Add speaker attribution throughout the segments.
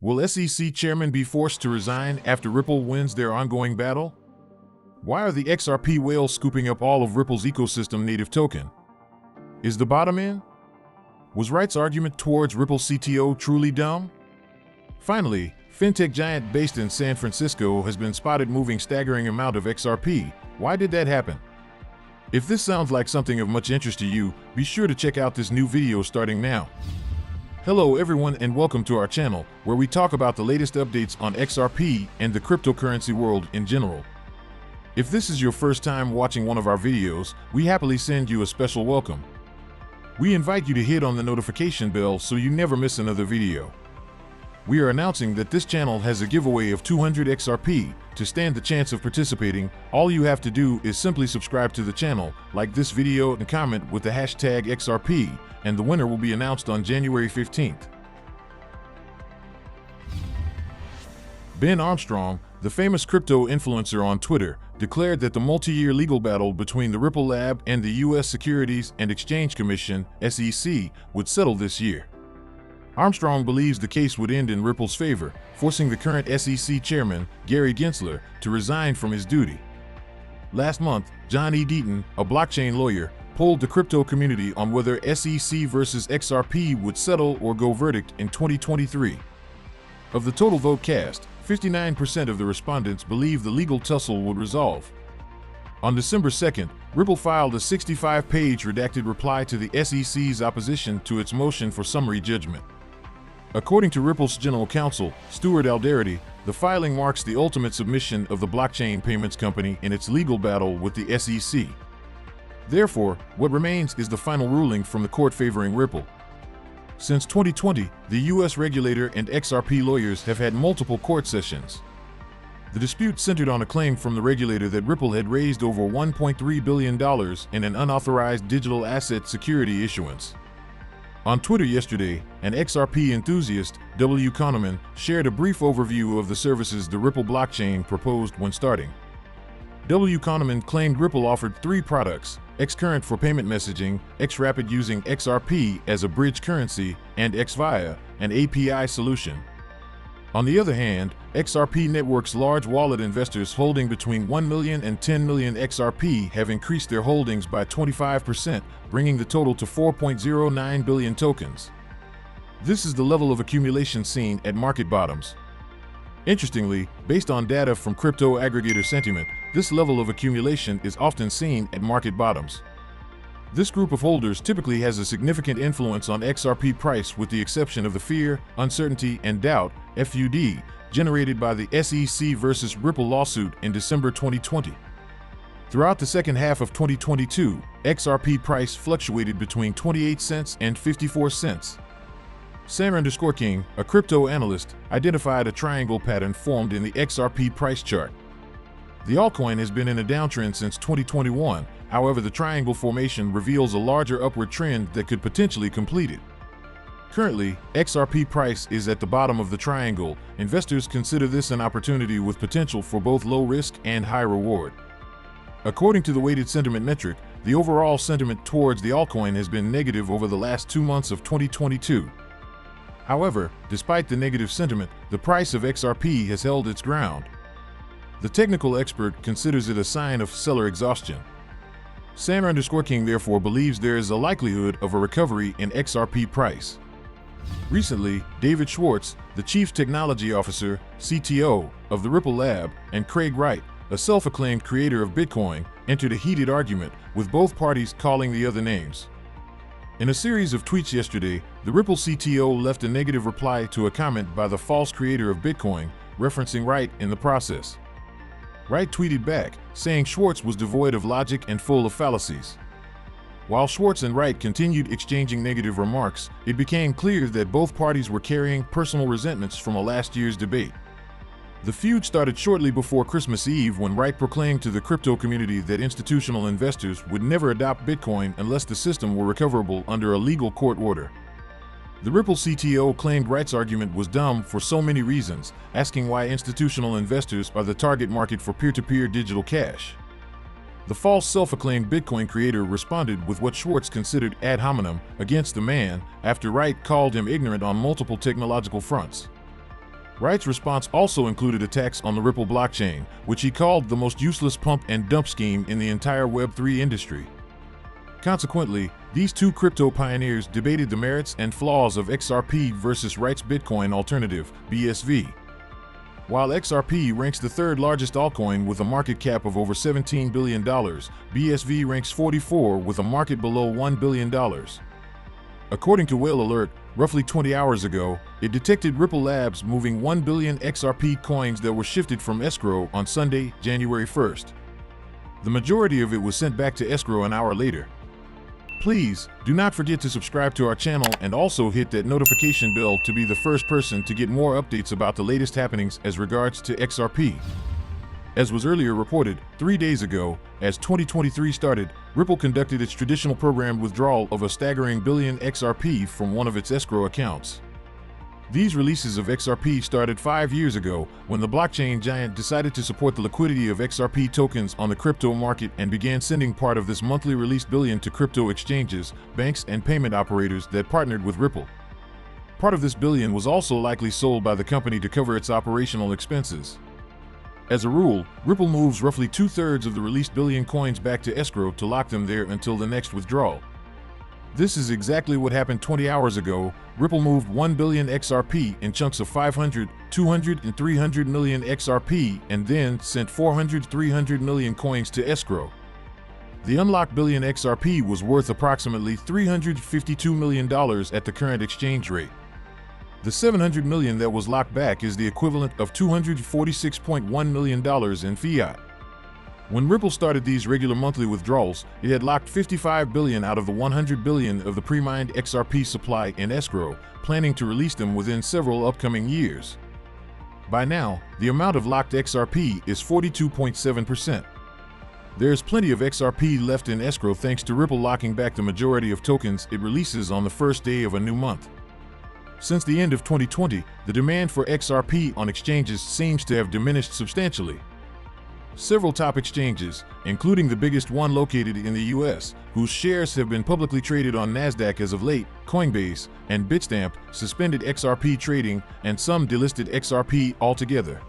Speaker 1: Will SEC chairman be forced to resign after Ripple wins their ongoing battle? Why are the XRP whales scooping up all of Ripple's ecosystem native token? Is the bottom in? Was Wright's argument towards Ripple CTO truly dumb? Finally, fintech giant based in San Francisco has been spotted moving staggering amount of XRP. Why did that happen? If this sounds like something of much interest to you, be sure to check out this new video starting now. Hello everyone and welcome to our channel, where we talk about the latest updates on XRP and the cryptocurrency world in general. If this is your first time watching one of our videos, we happily send you a special welcome. We invite you to hit on the notification bell so you never miss another video. We are announcing that this channel has a giveaway of 200 XRP. To stand the chance of participating, all you have to do is simply subscribe to the channel, like this video and comment with the hashtag XRP, and the winner will be announced on January 15th. Ben Armstrong, the famous crypto influencer on Twitter, declared that the multi-year legal battle between the Ripple Lab and the U.S. Securities and Exchange Commission, SEC, would settle this year. Armstrong believes the case would end in Ripple's favor, forcing the current SEC chairman, Gary Gensler, to resign from his duty. Last month, John E. Deaton, a blockchain lawyer, polled the crypto community on whether SEC versus XRP would settle or go verdict in 2023. Of the total vote cast, 59% of the respondents believe the legal tussle would resolve. On December 2nd, Ripple filed a 65-page redacted reply to the SEC's opposition to its motion for summary judgment. According to Ripple's general counsel, Stuart Alderete, the filing marks the ultimate submission of the blockchain payments company in its legal battle with the SEC. Therefore, what remains is the final ruling from the court favoring Ripple. Since 2020, the U.S. regulator and XRP lawyers have had multiple court sessions. The dispute centered on a claim from the regulator that Ripple had raised over $1.3 billion in an unauthorized digital asset security issuance. On Twitter yesterday, an XRP enthusiast, W. Kahneman, shared a brief overview of the services the Ripple blockchain proposed when starting. W. Kahneman claimed Ripple offered three products: Xcurrent for payment messaging, Xrapid using XRP as a bridge currency, and Xvia, an API solution. On the other hand, XRP Network's large wallet investors holding between 1 million and 10 million XRP have increased their holdings by 25%, bringing the total to 4.09 billion tokens. This is the level of accumulation seen at market bottoms. Interestingly, based on data from crypto aggregator Sentiment, this level of accumulation is often seen at market bottoms. This group of holders typically has a significant influence on XRP price, with the exception of the fear, uncertainty, and doubt (FUD) generated by the SEC versus Ripple lawsuit in December 2020. Throughout the second half of 2022, XRP price fluctuated between 28 cents and 54 cents. Sam_King, a crypto analyst, identified a triangle pattern formed in the XRP price chart. The altcoin has been in a downtrend since 2021, however the triangle formation reveals a larger upward trend that could potentially complete it. Currently, XRP price is at the bottom of the triangle. Investors consider this an opportunity with potential for both low risk and high reward. According to the weighted sentiment metric, the overall sentiment towards the altcoin has been negative over the last 2 months of 2022. However, despite the negative sentiment, the price of XRP has held its ground. The technical expert considers it a sign of seller exhaustion. Sam_King therefore believes there is a likelihood of a recovery in XRP price. Recently, David Schwartz, the Chief Technology Officer, CTO, of the Ripple Lab, and Craig Wright, a self-acclaimed creator of Bitcoin, entered a heated argument, with both parties calling the other names. In a series of tweets yesterday, the Ripple CTO left a negative reply to a comment by the false creator of Bitcoin, referencing Wright in the process. Wright tweeted back, saying Schwartz was devoid of logic and full of fallacies. While Schwartz and Wright continued exchanging negative remarks, it became clear that both parties were carrying personal resentments from a last year's debate. The feud started shortly before Christmas Eve when Wright proclaimed to the crypto community that institutional investors would never adopt Bitcoin unless the system were recoverable under a legal court order. The Ripple CTO claimed Wright's argument was dumb for so many reasons, asking why institutional investors are the target market for peer-to-peer digital cash. The false self-acclaimed Bitcoin creator responded with what Schwartz considered ad hominem against the man after Wright called him ignorant on multiple technological fronts. Wright's response also included attacks on the Ripple blockchain, which he called the most useless pump and dump scheme in the entire Web3 industry. Consequently, these two crypto pioneers debated the merits and flaws of XRP versus Wright's Bitcoin alternative, BSV. While XRP ranks the third largest altcoin with a market cap of over $17 billion, BSV ranks 44 with a market below $1 billion. According to Whale Alert, roughly 20 hours ago, it detected Ripple Labs moving 1 billion XRP coins that were shifted from escrow on Sunday, January 1st. The majority of it was sent back to escrow an hour later. Please do not forget to subscribe to our channel and also hit that notification bell to be the first person to get more updates about the latest happenings as regards to XRP. As was earlier reported, 3 days ago, as 2023 started, Ripple conducted its traditional programmed withdrawal of a staggering billion XRP from one of its escrow accounts. These releases of XRP started 5 years ago when the blockchain giant decided to support the liquidity of XRP tokens on the crypto market and began sending part of this monthly released billion to crypto exchanges, banks, and payment operators that partnered with Ripple. Part of this billion was also likely sold by the company to cover its operational expenses. As a rule, Ripple moves roughly 2/3 of the released billion coins back to escrow to lock them there until the next withdrawal. This is exactly what happened 20 hours ago. Ripple moved 1 billion XRP in chunks of 500, 200, and 300 million XRP and then sent 400, 300 million coins to escrow. The unlocked billion XRP was worth approximately $352 million at the current exchange rate. The 700 million that was locked back is the equivalent of $246.1 million in fiat. When Ripple started these regular monthly withdrawals, it had locked 55 billion out of the 100 billion of the pre-mined XRP supply in escrow, planning to release them within several upcoming years. By now, the amount of locked XRP is 42.7%. There is plenty of XRP left in escrow thanks to Ripple locking back the majority of tokens it releases on the first day of a new month. Since the end of 2020, the demand for XRP on exchanges seems to have diminished substantially. Several top exchanges, including the biggest one located in the US, whose shares have been publicly traded on Nasdaq as of late, Coinbase, and Bitstamp, suspended XRP trading, and some delisted XRP altogether.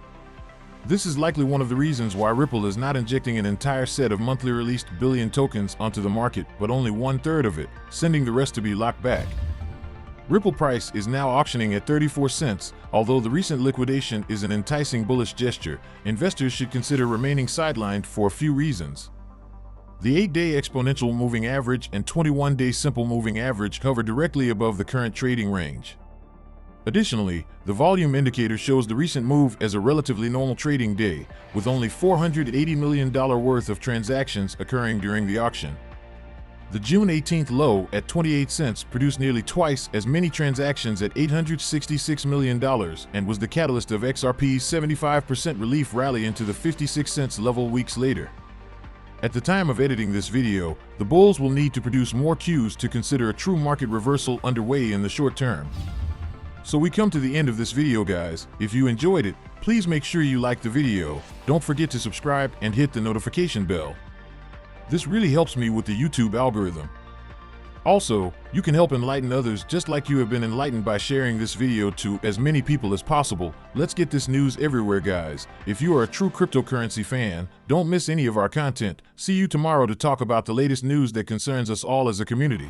Speaker 1: This is likely one of the reasons why Ripple is not injecting an entire set of monthly released billion tokens onto the market, but only 1/3 of it, sending the rest to be locked back. Ripple price is now auctioning at 34 cents. Although the recent liquidation is an enticing bullish gesture, investors should consider remaining sidelined for a few reasons. The 8-day exponential moving average and 21-day simple moving average hover directly above the current trading range. Additionally, the volume indicator shows the recent move as a relatively normal trading day, with only $480 million worth of transactions occurring during the auction. The June 18th low at 28 cents produced nearly twice as many transactions at $866 million and was the catalyst of XRP's 75% relief rally into the 56 cents level weeks later. At the time of editing this video, the bulls will need to produce more cues to consider a true market reversal underway in the short term. So we come to the end of this video, guys. If you enjoyed it, please make sure you like the video, don't forget to subscribe and hit the notification bell. This really helps me with the YouTube algorithm. Also, you can help enlighten others just like you have been enlightened by sharing this video to as many people as possible. Let's get this news everywhere, guys. If you are a true cryptocurrency fan, don't miss any of our content. See you tomorrow to talk about the latest news that concerns us all as a community.